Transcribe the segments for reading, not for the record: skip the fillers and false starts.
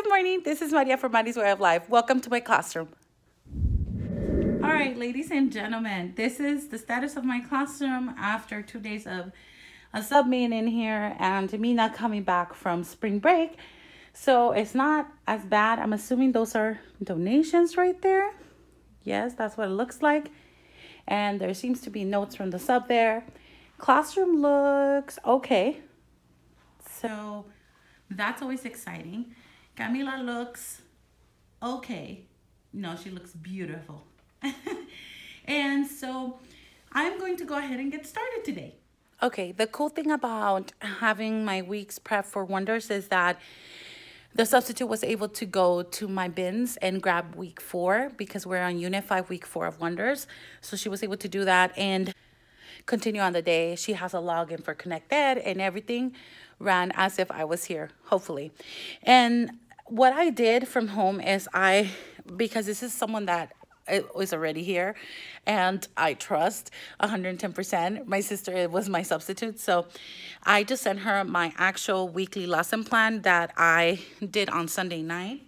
Good morning. This is Maria from Mari's Way of Life. Welcome to my classroom. All right, ladies and gentlemen, this is the status of my classroom after 2 days of a sub meeting in here and me not coming back from spring break. So it's not as bad. I'm assuming those are donations right there. Yes, that's what it looks like. And there seems to be notes from the sub there. Classroom looks okay. So that's always exciting. Camila looks okay. No, she looks beautiful. And so I'm going to go ahead and get started today. Okay, the cool thing about having my weeks prep for Wonders is that the substitute was able to go to my bins and grab week 4 because we're on Unit 5, week 4 of Wonders. So she was able to do that and continue on the day. She has a login for ConnectEd and everything ran as if I was here, hopefully. And what I did from home is because this is someone that was already here and I trust 110%. My sister was my substitute. So I just sent her my actual weekly lesson plan that I did on Sunday night.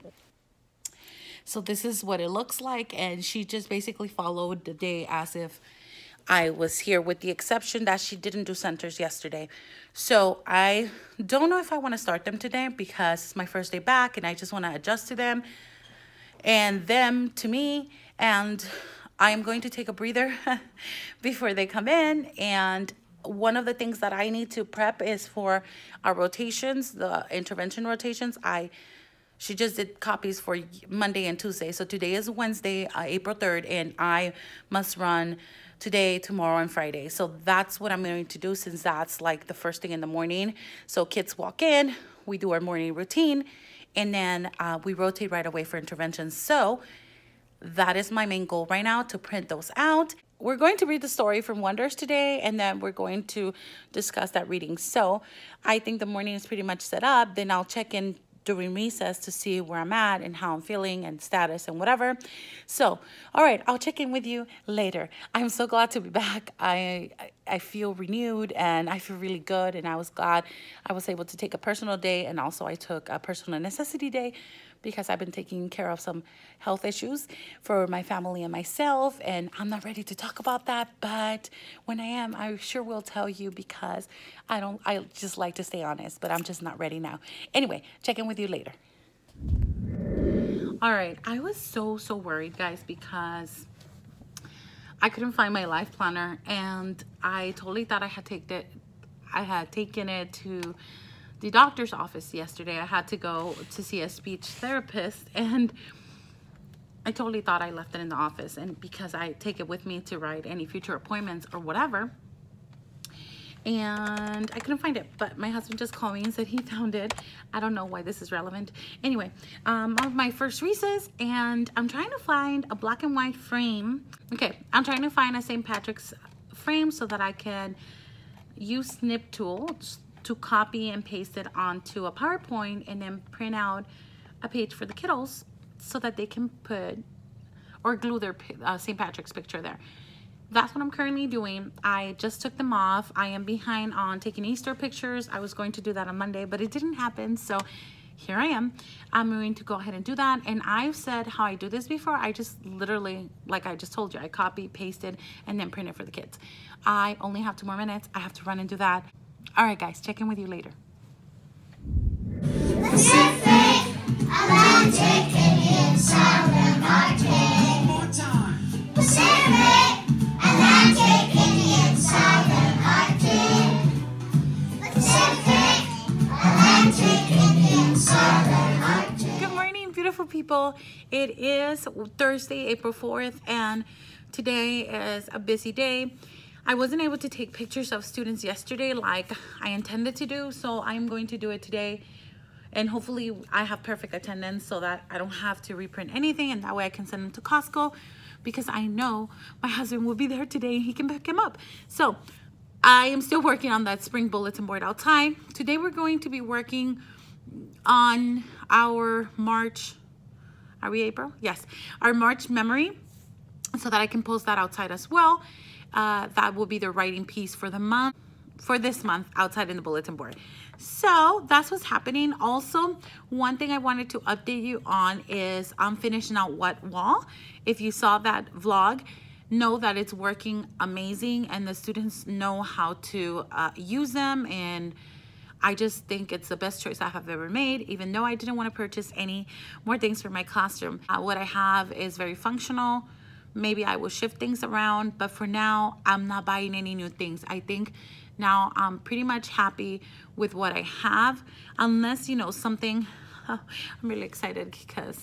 So this is what it looks like. And she just basically followed the day as if I was here, with the exception that she didn't do centers yesterday. So I don't know if I want to start them today because it's my first day back and I just want to adjust to them and them to me. And I am going to take a breather before they come in. And one of the things that I need to prep is for our rotations, the intervention rotations. She just did copies for Monday and Tuesday. So today is Wednesday, April 3rd, and I must run today, tomorrow, and Friday. So that's what I'm going to do since that's like the first thing in the morning. So kids walk in, we do our morning routine, and then we rotate right away for interventions. So that is my main goal right now, to print those out. We're going to read the story from Wonders today, and then we're going to discuss that reading. So I think the morning is pretty much set up. Then I'll check in during recess to see where I'm at and how I'm feeling and status and whatever. So, all right, I'll check in with you later. I'm so glad to be back. I feel renewed and I feel really good, and I was glad I was able to take a personal day, and also I took a personal necessity day because I've been taking care of some health issues for my family and myself, and I'm not ready to talk about that, but when I am, I sure will tell you because I just like to stay honest, but I'm just not ready now. Anyway, check in with you later. All right, I was so worried, guys, because I couldn't find my life planner, and I totally thought I had taken it to the doctor's office yesterday. I had to go to see a speech therapist, and I totally thought I left it in the office, and because I take it with me to write any future appointments or whatever, and I couldn't find it. But my husband just called me and said he found it. I don't know why this is relevant. Anyway, on my first recess, and I'm trying to find a black and white frame. Okay, I'm trying to find a St. Patrick's frame so that I can use snip tools to copy and paste it onto a PowerPoint and then print out a page for the kiddos so that they can put or glue their St. Patrick's picture there. That's what I'm currently doing. I just took them off. I am behind on taking Easter pictures. I was going to do that on Monday, but it didn't happen. So here I am. I'm going to go ahead and do that. And I've said how I do this before. I just literally, like I just told you, I copy, pasted, and then print it for the kids. I only have 2 more minutes. I have to run and do that. All right, guys, check in with you later. Pacific, Atlantic, Indian, Southern, Arctic. One more time. Pacific, Atlantic, Indian, Southern, Arctic. Pacific, Atlantic, Indian, Southern, Arctic. Good morning, beautiful people. It is Thursday, April 4th, and today is a busy day. I wasn't able to take pictures of students yesterday like I intended to do, so I'm going to do it today. And hopefully I have perfect attendance so that I don't have to reprint anything, and that way I can send them to Costco because I know my husband will be there today and he can pick him up. So I am still working on that spring bulletin board outside. Today we're going to be working on our March, are we April? Yes, our March memory, so that I can post that outside as well. That will be the writing piece for the month for this month outside in the bulletin board. So that's what's happening. Also, one thing I wanted to update you on is I'm finishing out What Wall. If you saw that vlog, know that it's working amazing and the students know how to use them, and I just think it's the best choice I have ever made, even though I didn't want to purchase any more things for my classroom. What I have is very functional. Maybe I will shift things around, but for now, I'm not buying any new things. I think now I'm pretty much happy with what I have, unless, you know, something, I'm really excited because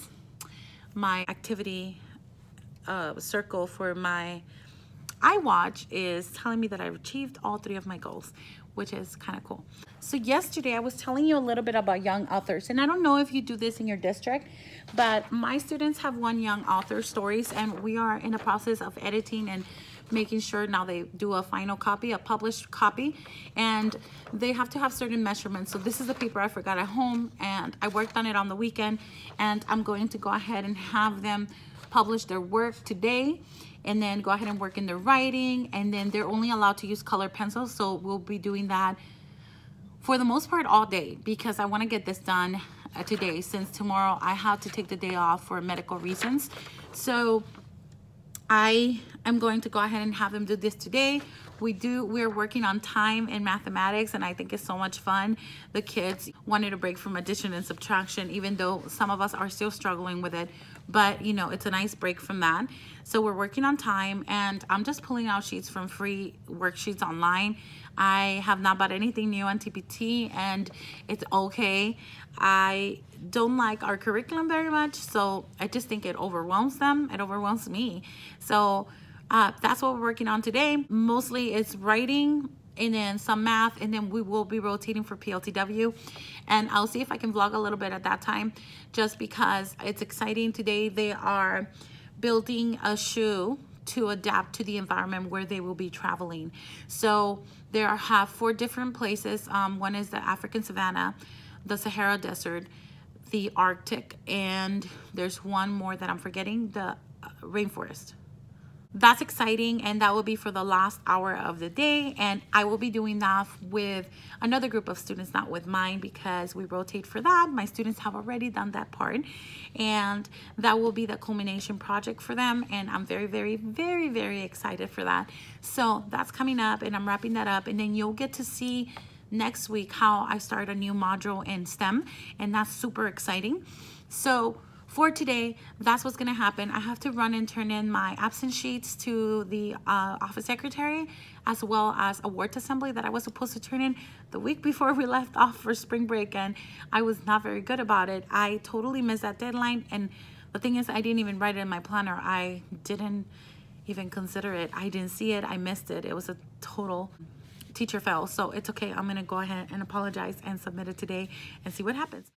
my activity circle for my iWatch is telling me that I've achieved all 3 of my goals, which is kind of cool. So yesterday I was telling you a little bit about young authors, and I don't know if you do this in your district, but my students have won young author stories, and we are in the process of editing and making sure now they do a final copy, a published copy, and they have to have certain measurements. So this is the paper I forgot at home, and I worked on it on the weekend, and I'm going to go ahead and have them publish their work today, and then go ahead and work in their writing, and then they're only allowed to use colored pencils. So we'll be doing that for the most part all day, because I want to get this done today, since tomorrow I have to take the day off for medical reasons. So I am going to go ahead and have them do this today. We're working on time in mathematics, and I think it's so much fun. The kids wanted a break from addition and subtraction, even though some of us are still struggling with it, but you know, it's a nice break from that. So we're working on time, and I'm just pulling out sheets from free worksheets online. I have not bought anything new on TPT, and it's okay. I don't like our curriculum very much, so I just think it overwhelms them. It overwhelms me. So that's what we're working on today. Mostly it's writing, and then some math, and then we will be rotating for PLTW, and I'll see if I can vlog a little bit at that time, just because it's exciting. Today they are building a shoe to adapt to the environment where they will be traveling. So there have 4 different places. One is the African savanna, the Sahara Desert, the Arctic, and there's one more that I'm forgetting, the rainforest. That's exciting, and that will be for the last hour of the day, and I will be doing that with another group of students, not with mine, because we rotate for that. My students have already done that part, and that will be the culmination project for them, and I'm very, very, very, very excited for that. So that's coming up, and I'm wrapping that up, and then you'll get to see next week how I start a new module in STEM, and that's super exciting. So for today, that's what's gonna happen. I have to run and turn in my absence sheets to the office secretary, as well as award assembly that I was supposed to turn in the week before we left off for spring break, and I was not very good about it. I totally missed that deadline, and the thing is, I didn't even write it in my planner. I didn't even consider it. I didn't see it. I missed it. It was a total teacher fail. So it's okay. I'm gonna go ahead and apologize and submit it today and see what happens.